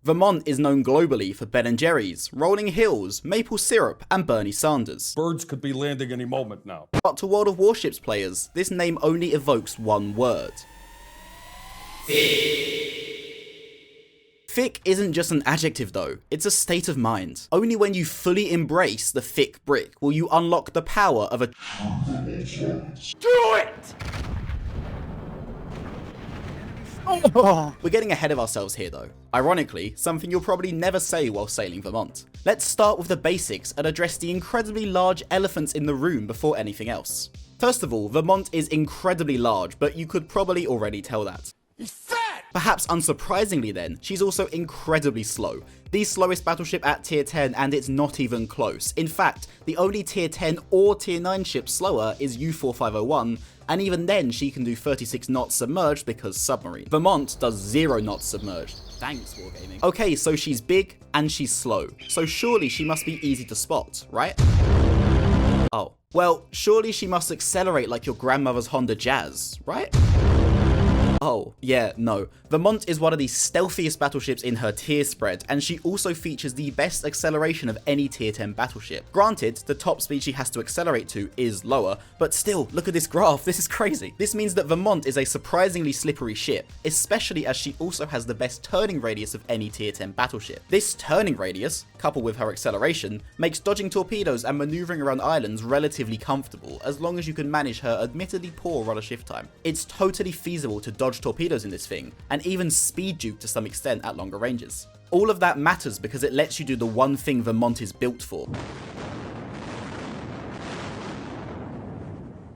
Vermont is known globally for Ben & Jerry's, Rolling Hills, maple syrup, and Bernie Sanders. Birds could be landing any moment now. But to World of Warships players, this name only evokes one word. Thick isn't just an adjective though, it's a state of mind. Only when you fully embrace the thick brick will you unlock the power of a Do it! We're getting ahead of ourselves here though. Ironically, something you'll probably never say while sailing Vermont. Let's start with the basics and address the incredibly large elephants in the room before anything else. First of all, Vermont is incredibly large, but you could probably already tell that. He's fat! Perhaps unsurprisingly then, she's also incredibly slow. The slowest battleship at tier 10 and it's not even close. In fact, the only tier 10 or tier 9 ship slower is U4501, and even then she can do 36 knots submerged because submarine. Vermont does 0 knots submerged. Thanks, Wargaming. Okay, so she's big and she's slow, so surely she must be easy to spot, right? Oh. Well, surely she must accelerate like your grandmother's Honda Jazz, right? Oh, yeah, no. Vermont is one of the stealthiest battleships in her tier spread, and she also features the best acceleration of any tier 10 battleship. Granted, the top speed she has to accelerate to is lower, but still, look at this graph, this is crazy. This means that Vermont is a surprisingly slippery ship, especially as she also has the best turning radius of any tier 10 battleship. This turning radius, coupled with her acceleration, makes dodging torpedoes and maneuvering around islands relatively comfortable, as long as you can manage her admittedly poor rudder shift time. It's totally feasible to dodge torpedoes in this thing, and even speed juke to some extent at longer ranges. All of that matters because it lets you do the one thing Vermont is built for.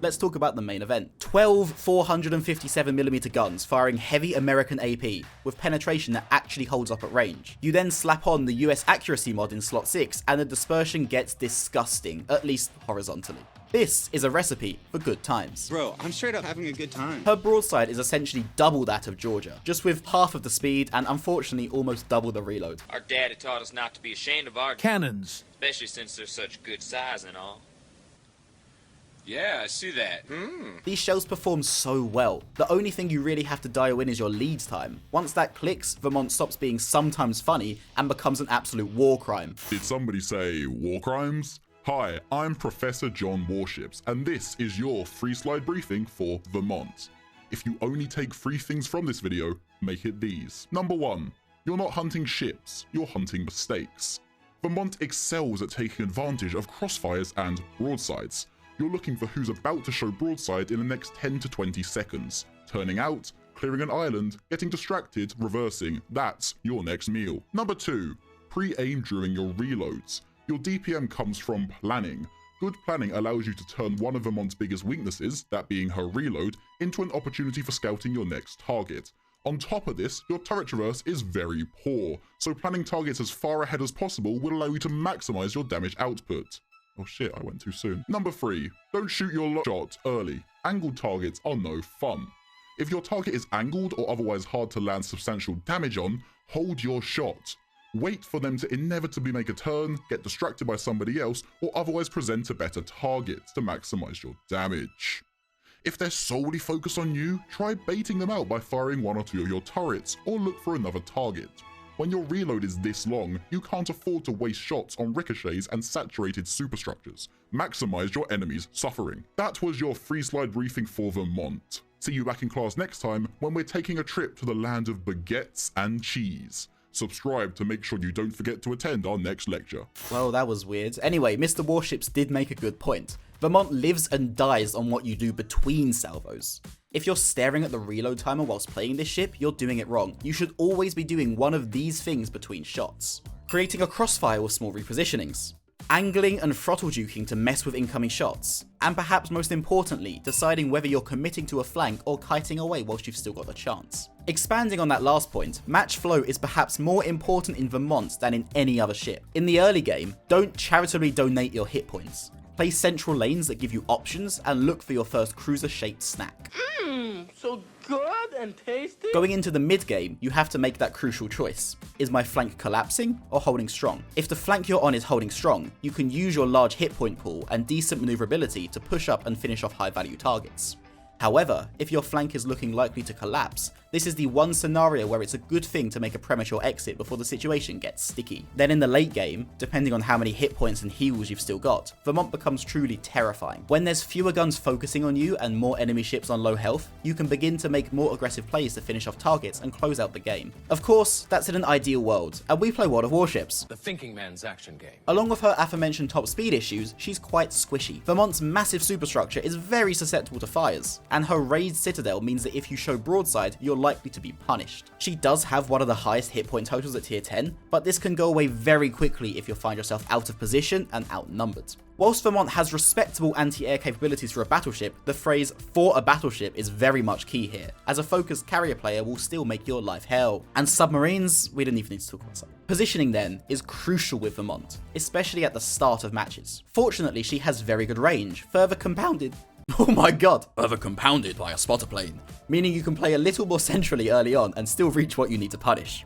Let's talk about the main event. 12 457mm guns firing heavy American AP with penetration that actually holds up at range. You then slap on the US accuracy mod in slot 6 and the dispersion gets disgusting, at least horizontally. This is a recipe for good times. Bro, I'm straight up having a good time. Her broadside is essentially double that of Georgia, just with half of the speed and unfortunately almost double the reload. Our daddy taught us not to be ashamed of our Cannons. especially since they're such good size and all. Yeah, I see that. These shells perform so well. The only thing you really have to dial in is your lead time. Once that clicks, Vermont stops being sometimes funny and becomes an absolute war crime. Did somebody say war crimes? Hi, I'm Professor John Warships, and this is your free slide briefing for Vermont. If you only take 3 things from this video, make it these. Number 1, you're not hunting ships, you're hunting mistakes. Vermont excels at taking advantage of crossfires and broadsides. You're looking for who's about to show broadside in the next 10 to 20 seconds. Turning out, clearing an island, getting distracted, reversing, that's your next meal. Number 2, pre-aim during your reloads. Your DPM comes from planning. Good planning allows you to turn one of Vermont's biggest weaknesses, that being her reload, into an opportunity for scouting your next target. On top of this, your turret traverse is very poor, so planning targets as far ahead as possible will allow you to maximize your damage output. Oh shit, I went too soon. Number 3, don't shoot your shot early. Angled targets are no fun. If your target is angled or otherwise hard to land substantial damage on, hold your shot. Wait for them to inevitably make a turn, get distracted by somebody else, or otherwise present a better target to maximize your damage. If they're solely focused on you, try baiting them out by firing 1 or 2 of your turrets, or look for another target. When your reload is this long, you can't afford to waste shots on ricochets and saturated superstructures. Maximize your enemy's suffering. That was your free slide briefing for Vermont. See you back in class next time when we're taking a trip to the land of baguettes and cheese. Subscribe to make sure you don't forget to attend our next lecture. Well, that was weird. Anyway, Mr. Warships did make a good point. Vermont lives and dies on what you do between salvos. If you're staring at the reload timer whilst playing this ship, you're doing it wrong. You should always be doing one of these things between shots. Creating a crossfire with small repositionings. Angling and throttle juking to mess with incoming shots. And perhaps most importantly, deciding whether you're committing to a flank or kiting away whilst you've still got the chance. Expanding on that last point, match flow is perhaps more important in Vermont than in any other ship. In the early game, don't charitably donate your hit points. Play central lanes that give you options and look for your first cruiser-shaped snack. So good and tasty. Going into the mid-game, you have to make that crucial choice. Is my flank collapsing or holding strong? If the flank you're on is holding strong, you can use your large hit point pool and decent maneuverability to push up and finish off high-value targets. However, if your flank is looking likely to collapse, this is the one scenario where it's a good thing to make a premature exit before the situation gets sticky. Then in the late game, depending on how many hit points and heals you've still got, Vermont becomes truly terrifying. When there's fewer guns focusing on you and more enemy ships on low health, you can begin to make more aggressive plays to finish off targets and close out the game. Of course, that's in an ideal world, and we play World of Warships. The thinking man's action game. Along with her aforementioned top speed issues, she's quite squishy. Vermont's massive superstructure is very susceptible to fires, and her raised citadel means that if you show broadside, you're likely to be punished. She does have one of the highest hit point totals at tier 10, but this can go away very quickly if you find yourself out of position and outnumbered. Whilst Vermont has respectable anti-air capabilities for a battleship, the phrase "for a battleship" is very much key here, as a focused carrier player will still make your life hell. And submarines, we didn't even need to talk about submarines. Positioning then is crucial with Vermont, especially at the start of matches. Fortunately, she has very good range, further compounded by a spotter plane, meaning you can play a little more centrally early on and still reach what you need to punish.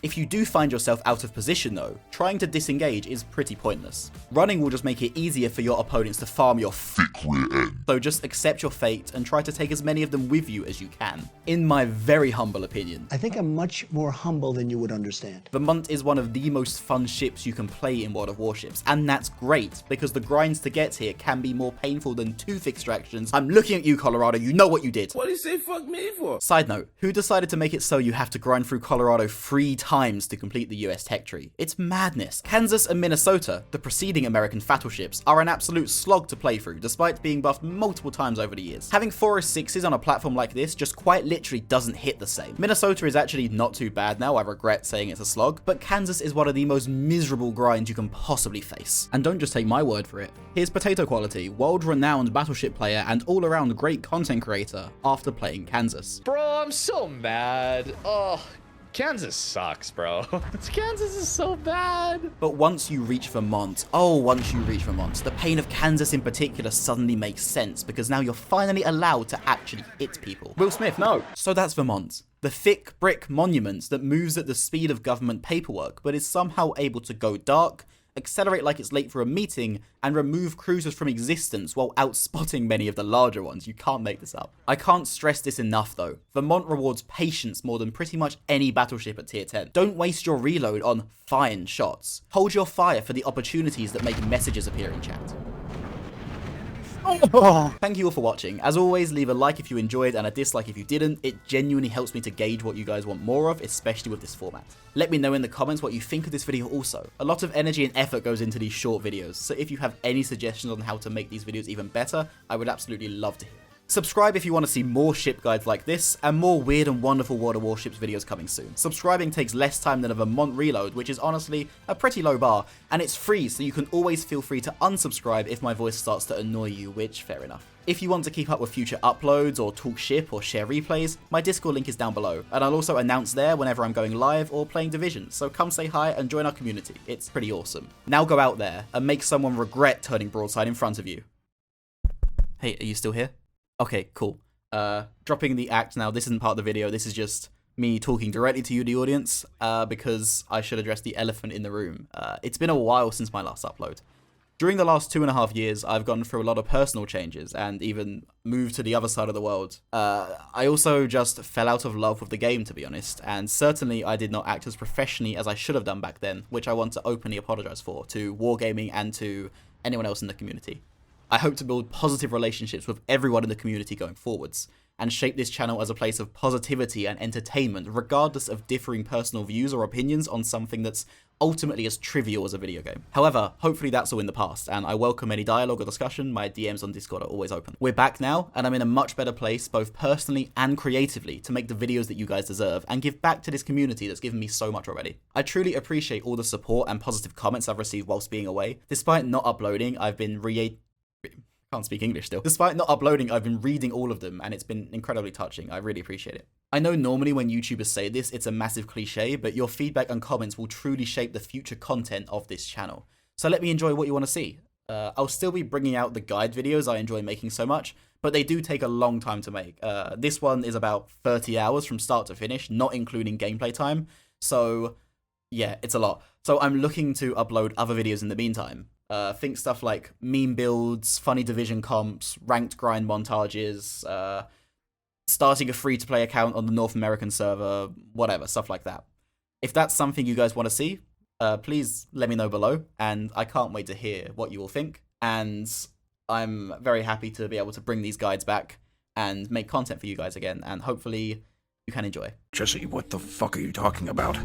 If you do find yourself out of position though, trying to disengage is pretty pointless. Running will just make it easier for your opponents to farm your thick rear end. So just accept your fate and try to take as many of them with you as you can. In my very humble opinion, I think I'm much more humble than you would understand. Vermont is one of the most fun ships you can play in World of Warships, and that's great because the grinds to get here can be more painful than tooth extractions. I'm looking at you, Colorado, you know what you did. What do you say fuck me for? Side note, who decided to make it so you have to grind through Colorado 3 times to complete the US tech tree? It's madness. Kansas and Minnesota, the preceding American battleships, are an absolute slog to play through, despite being buffed multiple times over the years. Having 406s on a platform like this just quite literally doesn't hit the same. Minnesota is actually not too bad now, I regret saying it's a slog, but Kansas is one of the most miserable grinds you can possibly face. And don't just take my word for it. Here's PotatoQuality, world-renowned battleship player and all-around great content creator after playing Kansas. Bro, I'm so mad. Oh, Kansas sucks, bro. Kansas is so bad. But once you reach Vermont, the pain of Kansas in particular suddenly makes sense because now you're finally allowed to actually hit people. Will Smith, no. So that's Vermont. The thick brick monument that moves at the speed of government paperwork, but is somehow able to go dark, accelerate like it's late for a meeting, and remove cruisers from existence while outspotting many of the larger ones. You can't make this up. I can't stress this enough though. Vermont rewards patience more than pretty much any battleship at tier 10. Don't waste your reload on fine shots. Hold your fire for the opportunities that make messages appear in chat. Thank you all for watching. As always, leave a like if you enjoyed and a dislike if you didn't. It genuinely helps me to gauge what you guys want more of, especially with this format. Let me know in the comments what you think of this video also. A lot of energy and effort goes into these short videos, so if you have any suggestions on how to make these videos even better, I would absolutely love to hear. Subscribe if you want to see more ship guides like this, and more weird and wonderful World of Warships videos coming soon. Subscribing takes less time than a Vermont reload, which is honestly a pretty low bar, and it's free, so you can always feel free to unsubscribe if my voice starts to annoy you, which, fair enough. If you want to keep up with future uploads, or talk ship, or share replays, my Discord link is down below, and I'll also announce there whenever I'm going live or playing Division, so come say hi and join our community. It's pretty awesome. Now go out there and make someone regret turning broadside in front of you. Hey, are you still here? Okay, cool. Dropping the act now. This isn't part of the video. This is just me talking directly to you, the audience, because I should address the elephant in the room. It's been a while since my last upload. During the last 2.5 years, I've gone through a lot of personal changes and even moved to the other side of the world. I also just fell out of love with the game, to be honest, and certainly I did not act as professionally as I should have done back then, which I want to openly apologize for, to Wargaming and to anyone else in the community. I hope to build positive relationships with everyone in the community going forwards, and shape this channel as a place of positivity and entertainment, regardless of differing personal views or opinions on something that's ultimately as trivial as a video game. However, hopefully that's all in the past, and I welcome any dialogue or discussion. My DMs on Discord are always open. We're back now, and I'm in a much better place, both personally and creatively, to make the videos that you guys deserve, and give back to this community that's given me so much already. I truly appreciate all the support and positive comments I've received whilst being away. Despite not uploading, I've been can't speak English still. Despite not uploading, I've been reading all of them, and it's been incredibly touching. I really appreciate it. I know normally when YouTubers say this, it's a massive cliche, but your feedback and comments will truly shape the future content of this channel. So let me enjoy what you want to see. I'll still be bringing out the guide videos I enjoy making so much, but they do take a long time to make. This one is about 30 hours from start to finish, not including gameplay time. So Yeah, it's a lot. So I'm looking to upload other videos in the meantime. Think stuff like meme builds, funny division comps, ranked grind montages, starting a free-to-play account on the North American server, whatever, stuff like that. If that's something you guys want to see, please let me know below, and I can't wait to hear what you all think. And I'm very happy to be able to bring these guides back and make content for you guys again, and hopefully you can enjoy. Jesse, what the fuck are you talking about?